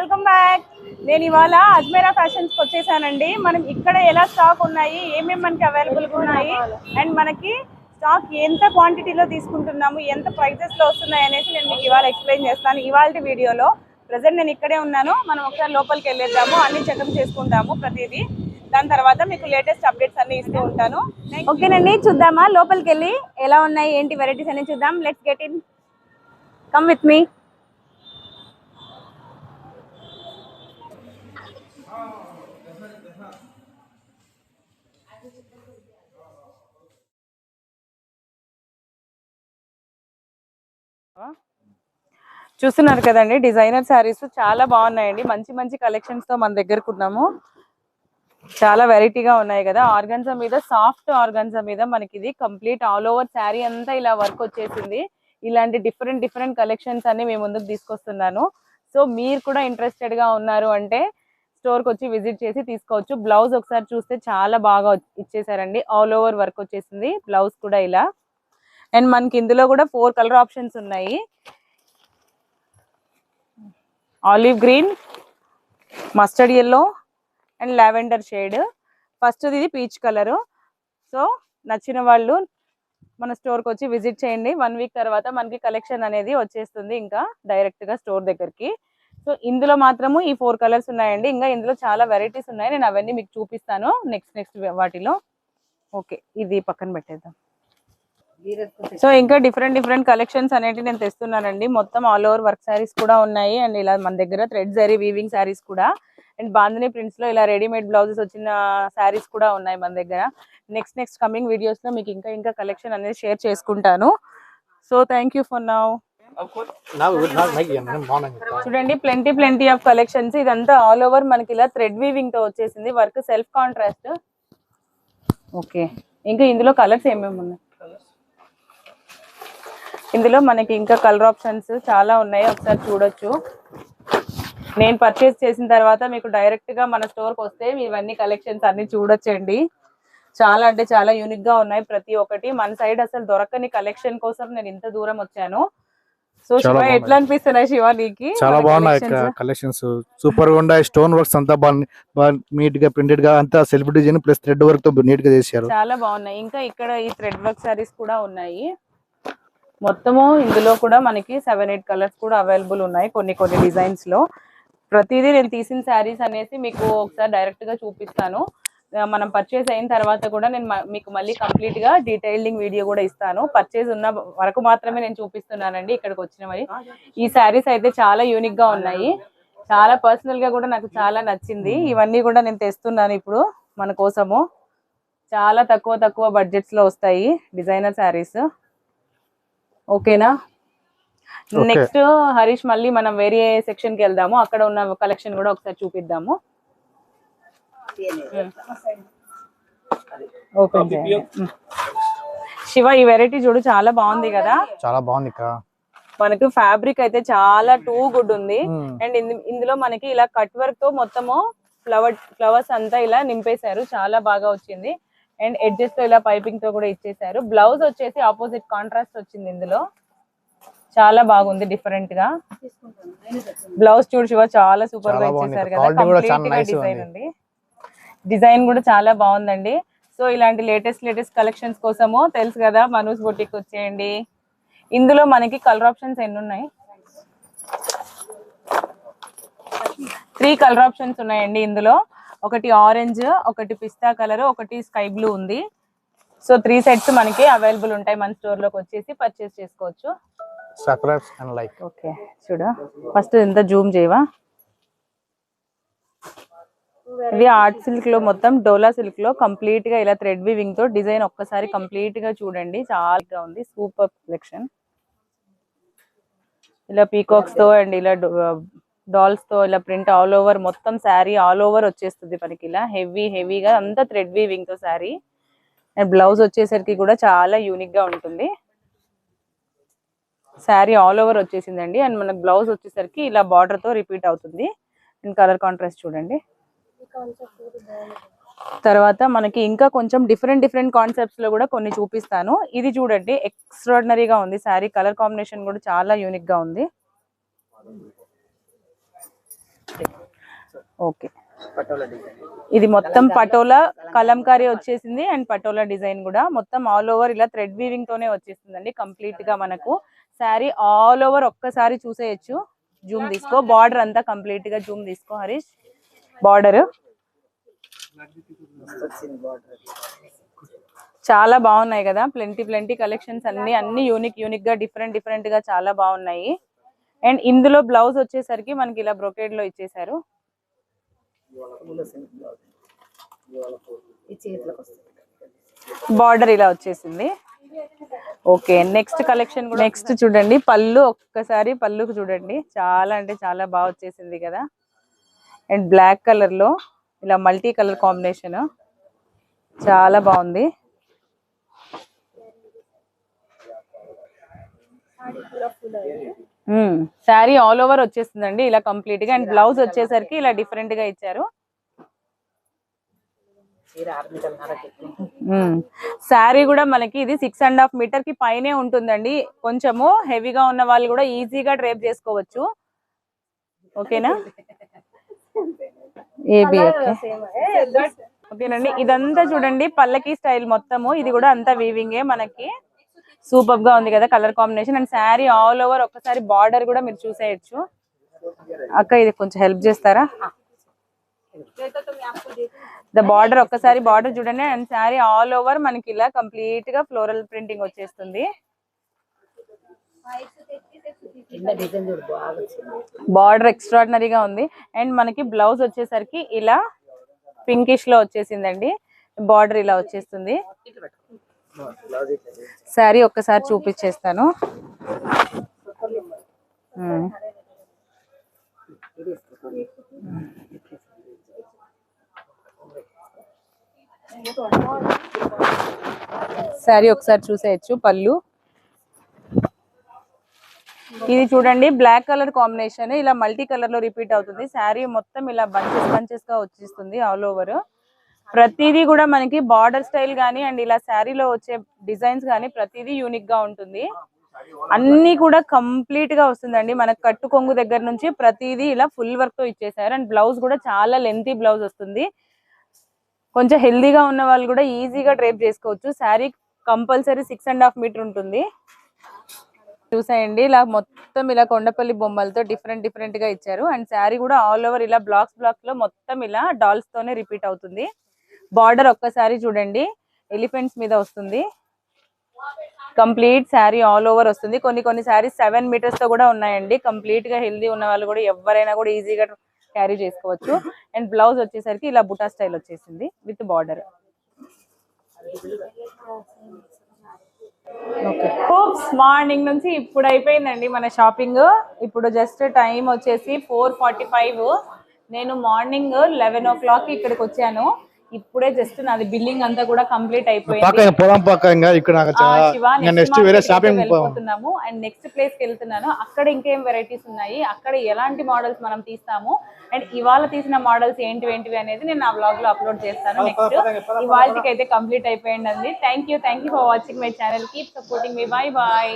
Welcome back. నేను ఇవాళ Ajmera fashions కి వచ్చేసానండి. మనం ఇక్కడ ఎలా స్టాక్ ఉన్నాయి, ఏమేమి మనకి అవైలబుల్ ఉన్నాయి అండ్ మనకి స్టాక్ ఎంత క్వాంటిటీలో తీసుకుంటున్నాము, ఎంత ప్రైసెస్ లో వస్తున్నాయి అనేసి నేను మీకు ఇవాళ ఎక్స్ప్లెయిన్ చేస్తాను ఇవాళ వీడియోలో. ప్రెసెంట్ నేను ఇక్కడే ఉన్నాను. మనం ఒకసారి లోపలికి వెళ్ళేద్దాము, అన్ని చెకప్ చేసుకుంటాము ప్రతిదీ. దాని తర్వాత మీకు లేటెస్ట్ అప్డేట్స్ అన్ని ఇస్తూ ఉంటాను. ఓకేనండి, చూద్దామా లోపలికి వెళ్ళి ఎలా ఉన్నాయి ఏంటి వెరైటీస్ అన్ని చూద్దాం. Let's get in, come with me. చూస్తున్నారు కదండి, డిజైనర్ శారీస్ చాలా బాగున్నాయండి. మంచి మంచి కలెక్షన్స్ తో మన దగ్గరకు ఉన్నాము. చాలా వెరైటీగా ఉన్నాయి కదా. ఆర్గన్జా మీద, సాఫ్ట్ ఆర్గన్జా మీద మనకి ఇది కంప్లీట్ ఆల్ ఓవర్ శారీ అంతా ఇలా వర్క్ వచ్చేసింది. ఇలాంటి డిఫరెంట్ డిఫరెంట్ కలెక్షన్స్ అన్ని మేము ముందుకు తీసుకొస్తున్నాను. సో మీరు కూడా ఇంట్రెస్టెడ్ గా ఉన్నారు అంటే స్టోర్ కి వచ్చి విజిట్ చేసి తీసుకోవచ్చు. బ్లౌజ్ ఒకసారి చూస్తే చాలా బాగా ఇచ్చేసారండి. ఆల్ ఓవర్ వర్క్ వచ్చేసింది బ్లౌజ్ కూడా ఇలా. అండ్ మనకి ఇందులో కూడా 4 కలర్ ఆప్షన్స్ ఉన్నాయి. Olive green, mustard yellow and lavender shade. First ఇది పీచ్ కలరు. సో నచ్చిన వాళ్ళు మన స్టోర్కి వచ్చి విజిట్ చేయండి. 1 వీక్ తర్వాత మనకి కలెక్షన్ అనేది వచ్చేస్తుంది ఇంకా డైరెక్ట్గా స్టోర్ దగ్గరికి. సో ఇందులో మాత్రము ఈ 4 కలర్స్ ఉన్నాయండి. ఇంకా ఇందులో చాలా వెరైటీస్ ఉన్నాయి, నేను అవన్నీ మీకు చూపిస్తాను నెక్స్ట్ వాటిలో. ఓకే, ఇది పక్కన పెట్టేద్దాం. సో ఇంకా డిఫరెంట్ డిఫరెంట్ కలెక్షన్స్ అనేవి నేను తెస్తున్నానండి. మొత్తం ఆల్ ఓవర్ వర్క్ శారీస్ కూడా ఉన్నాయి అండ్ ఇలా మన దగ్గర థ్రెడ్ జరీ వీవింగ్ శారీస్ కూడా అండ్ బాందిని ప్రింట్స్ లో ఇలా రెడీమేడ్ బ్లౌజెస్ వచ్చిన శారీస్ కూడా ఉన్నాయి మన దగ్గర. నెక్స్ట్ కమింగ్ వీడియోస్ లో మీకు ఇంకా కలెక్షన్ అనేది షేర్ చేసుకుంటాను. So thank you for now. చూడండి, ప్లెంటీ ఆఫ్ కలెక్షన్స్. ఇదంతా ఆల్ ఓవర్ మనకి ఇలా థ్రెడ్ వీవింగ్ తో వచ్చేసింది వర్క్, సెల్ఫ్ కాంట్రాస్ట్. ఓకే, ఇంకా ఇందులో కలర్స్ ఏమేమి ఉన్నాయి, ఇందులో మనకి ఇంకా కలర్ ఆప్షన్స్ చాలా ఉన్నాయి, ఒకసారి చూడొచ్చు. నేను పర్చేస్ చేసిన తర్వాత మీకు డైరెక్ట్ గా మన స్టోర్కి వస్తే ఇవన్నీ కలెక్షన్స్ అన్ని చూడొచ్చండి. చాలా అంటే చాలా యూనిక్ గా ఉన్నాయి ప్రతి ఒక్కటి. మన సైడ్ అసలు దొరకని కలెక్షన్ కోసం నేను ఇంత దూరం వచ్చాను. సో శివ, ఎట్లా అనిపిస్తున్నాయి శివ నీకి? చాలా బాగున్నాయి కలెక్షన్స్, సూపర్ గా ఉన్నాయి. స్టోన్ వర్క్స్ అంతా బాగా నీట్ గా ప్రింటెడ్ గా అంతా self design plus thread work తో నీట్ గా చేశారు. చాలా బాగున్నాయి. ఇంకా ఇక్కడ ఈ థ్రెడ్ వర్క్ సారీస్ కూడా ఉన్నాయి. మొత్తము ఇందులో కూడా మనకి 7-8 కలర్స్ కూడా అవైలబుల్ ఉన్నాయి కొన్ని డిజైన్స్ లో. ప్రతిదీ నేను తీసిన శారీస్ అనేసి మీకు ఒకసారి డైరెక్ట్ గా చూపిస్తాను. మనం పర్చేస్ అయిన తర్వాత కూడా నేను మీకు మళ్ళీ కంప్లీట్ గా డీటెయిలింగ్ వీడియో కూడా ఇస్తాను. పర్చేస్ ఉన్న వరకు మాత్రమే నేను చూపిస్తున్నానండి ఇక్కడికి వచ్చినవి. ఈ శారీస్ అయితే చాలా యూనిక్ గా ఉన్నాయి, చాలా పర్సనల్ గా కూడా నాకు చాలా నచ్చింది. ఇవన్నీ కూడా నేను తెస్తున్నాను ఇప్పుడు మన కోసము. చాలా తక్కువ బడ్జెట్స్ లో వస్తాయి డిజైనర్ శారీస్. ఓకేనా? నెక్స్ట్ హరీష్, మళ్ళీ మనం వేరే సెక్షన్ కి వెళ్దాము. అక్కడ ఉన్న కలెక్షన్ కూడా ఒకసారి చూపిద్దాము. ఓపెన్ చేయండి. శివ, ఈ వెరైటీ చూడు, చాలా బాగుంది కదా. చాలా బాగుంది. మనకు ఫ్యాబ్రిక్ అయితే చాలా టూ గుడ్ ఉంది. అండ్ ఇందులో మనకి ఇలా కట్ వర్క్ తో మొత్తము ఫ్లవర్స్ అంతా ఇలా నింపేశారు, చాలా బాగా వచ్చింది. అండ్ ఎడ్జెస్ తో ఇలా పైపింగ్ తో కూడా ఇచ్చేసారు. బ్లౌజ్ వచ్చేసి ఆపోజిట్ కాంట్రాస్ట్ వచ్చింది. ఇందులో చాలా బాగుంది, డిఫరెంట్ గా. బ్లౌజ్ చూడు శివ, చాలా సూపర్ గా ఇచ్చేసారు కదా. కంప్లీట్ గా డిజైన్ ఉంది, డిజైన్ కూడా చాలా బాగుందండి. సో ఇలాంటి లేటెస్ట్ కలెక్షన్స్ కోసము తెలుసు కదా, మనూస్ బొటిక్ వచ్చేయండి. ఇందులో మనకి కలర్ ఆప్షన్స్ ఎన్ని ఉన్నాయి? 3 కలర్ ఆప్షన్స్ ఉన్నాయండి ఇందులో. ఒకటి ఆరెంజ్, ఒకటి పిస్తా కలర్, ఒకటి స్కై బ్లూ ఉంది. సో 3 సెట్స్ మనకి అవైలబుల్ ఉంటాయి. మన స్టోర్ లోకి వచ్చేసి పర్చేస్ చేసుకోవచ్చు. ఓకే, చూడు ఫస్ట్ ఎంత జూమ్ చేయవా. ఇది ఆర్ట్ సిల్క్ లో, మొత్తం డోలా సిల్క్ లో కంప్లీట్ గా ఇలా థ్రెడ్ వీవింగ్ తో డిజైన్ ఒక్కసారి కంప్లీట్ గా చూడండి, చాలా ఉంది. Super collection. ఇలా పీకాక్స్ తో అండ్ ఇలా డాల్స్ తో ఇలా ప్రింట్ ఆల్ ఓవర్, మొత్తం శారీ ఆల్ ఓవర్ వచ్చేస్తుంది మనకి ఇలా హెవీగా అంతా థ్రెడ్ వీవింగ్ తో శారీ. అండ్ బ్లౌజ్ వచ్చేసరికి కూడా చాలా యూనిక్ గా ఉంటుంది. శారీ ఆల్ ఓవర్ వచ్చేసిందండి. అండ్ మనకు బ్లౌజ్ వచ్చేసరికి ఇలా బార్డర్ తో రిపీట్ అవుతుంది. అండ్ కలర్ కాంట్రాస్ట్ చూడండి. తర్వాత మనకి ఇంకా కొంచెం డిఫరెంట్ కాన్సెప్ట్స్ లో కూడా కొన్ని చూపిస్తాను. ఇది చూడండి, ఎక్స్ట్రాడినరీగా ఉంది శారీ. కలర్ కాంబినేషన్ కూడా చాలా యూనిక్ గా ఉంది. ఓకే, ఇది మొత్తం పటోలా కలంకారీ వచ్చేసింది అండ్ పటోలా డిజైన్ కూడా మొత్తం ఆల్ ఓవర్ ఇలా థ్రెడ్ వీవింగ్ తోనే వచ్చేస్తుందండి కంప్లీట్ గా మనకు. శారీ ఆల్ ఓవర్ ఒక్కసారి చూసేయచ్చు. జూమ్ తీసుకో, బార్డర్ అంతా కంప్లీట్ గా జూమ్ తీసుకో హరీష్. బార్డర్ చాలా బాగున్నాయి కదా, ప్లెంటీ కలెక్షన్స్ అన్ని యూనిక్ గా డిఫరెంట్ గా చాలా బాగున్నాయి. అండ్ ఇందులో బ్లౌజ్ వచ్చేసరికి మనకి ఇలా బ్రొకేడ్ లో ఇచ్చేసారు. బార్డర్ ఇలా వచ్చేసింది. ఓకే, నెక్స్ట్ కలెక్షన్ కూడా నెక్స్ట్ చూడండి. పళ్ళు ఒక్కసారి పళ్ళుకు చూడండి, చాలా అంటే చాలా బాగా వచ్చేసింది కదా. అండ్ బ్లాక్ కలర్ లో ఇలా మల్టీ కలర్ కాంబినేషన్ చాలా బాగుంది. శారీ ఆల్ ఓవర్ వచ్చేస్తుందండి ఇలా కంప్లీట్ గా. అండ్ బ్లౌజ్ వచ్చేసరికి ఇలా డిఫరెంట్ గా ఇచ్చారు. శారీ కూడా మనకి ఇది 6.5 మీటర్ కి పైనే ఉంటుందండి. కొంచెము హెవీగా ఉన్న వాళ్ళు కూడా ఈజీగా డ్రేప్ చేసుకోవచ్చు. ఓకేనా, ఏబి ఓకేనండి. ఇదంతా చూడండి పల్లకి స్టైల్ మొత్తము, ఇది కూడా అంతా వీవింగే మనకి. సూపర్ గా ఉంది కదా colour combination. And sari all over ఒక్కసారి బార్డర్ కూడా మీరు చూసేయచ్చు. అక్క ఇది కొంచెం హెల్ప్ చేస్తారా? బార్డర్ ఒక్కసారి బార్డర్ చూడండి. అండ్ శారీ ఆల్ ఓవర్ మనకి ఇలా కంప్లీట్ గా ఫ్లోరల్ ప్రింటింగ్ వచ్చేస్తుంది. బార్డర్ ఎక్స్ట్రాడినరీగా ఉంది. అండ్ మనకి బ్లౌజ్ వచ్చేసరికి ఇలా పింకిష్ లో వచ్చేసిందండి. బార్డర్ ఇలా వచ్చేస్తుంది. శారీ ఒక్కసారి చూపించేస్తాను. శారీ ఒకసారి చూసేయచ్చు. పళ్ళు ఇది చూడండి బ్లాక్ కలర్ కాంబినేషన్ ఇలా మల్టీ కలర్ లో రిపీట్ అవుతుంది. శారీ మొత్తం ఇలా బంచెస్ గా వచ్చేస్తుంది ఆల్ ఓవర్. ప్రతిదీ కూడా మనకి బార్డర్ స్టైల్ గానీ అండ్ ఇలా శారీలో వచ్చే డిజైన్స్ గానీ ప్రతిదీ యూనిక్ గా ఉంటుంది. అన్ని కూడా కంప్లీట్ గా వస్తుందండి. మనకు కట్టు కొంగు దగ్గర నుంచి ప్రతిదీ ఇలా ఫుల్ వర్క్ తో ఇచ్చేసారు. అండ్ బ్లౌజ్ కూడా చాలా లెంతీ బ్లౌజ్ వస్తుంది. కొంచెం హెల్దీగా ఉన్న వాళ్ళు కూడా ఈజీగా డ్రేప్ చేసుకోవచ్చు. శారీ కంపల్సరీ 6.5 మీటర్ ఉంటుంది. చూసేయండి ఇలా మొత్తం ఇలా కొండపల్లి బొమ్మలతో డిఫరెంట్ గా ఇచ్చారు. అండ్ శారీ కూడా ఆల్ ఓవర్ ఇలా బ్లాక్స్ లో మొత్తం ఇలా డాల్స్ తోనే రిపీట్ అవుతుంది. బార్డర్ ఒక్కసారి చూడండి ఎలిఫెంట్స్ మీద వస్తుంది. కంప్లీట్ శారీ ఆల్ ఓవర్ వస్తుంది. కొన్ని శారీస్ 7 మీటర్స్ తో కూడా ఉన్నాయండి. కంప్లీట్ గా హెల్దీ ఉన్న వాళ్ళు కూడా ఎవరైనా కూడా ఈజీగా క్యారీ చేసుకోవచ్చు. అండ్ బ్లౌజ్ వచ్చేసరికి ఇలా బుటా స్టైల్ వచ్చేసింది విత్ బార్డర్. మార్నింగ్ నుంచి ఇప్పుడు అయిపోయిందండి మన షాపింగ్. ఇప్పుడు జస్ట్ టైం వచ్చేసి 4:45. నేను మార్నింగ్ 11 o'clock ఇక్కడికి వచ్చాను. ఇప్పుడే జస్ట్ నాది బిల్లింగ్ అంతా కూడా కంప్లీట్ అయిపోయింది. వెళ్ళిపోతున్నాము. అండ్ నెక్స్ట్ ప్లేస్ కి వెళ్తున్నాను. అక్కడ ఇంకేం వెరైటీస్ ఉన్నాయి, అక్కడ ఎలాంటి మోడల్స్ మనం తీస్తాము అండ్ ఇవాళ తీసిన మోడల్స్ ఏంటివి అనేది నేను నా బ్లాగ్ లో అప్లోడ్ చేస్తాను. నెక్స్ట్ ఇవాళకి అయితే కంప్లీట్ అయిపోయింది. Thank you for watching my channel. Keep supporting me. By.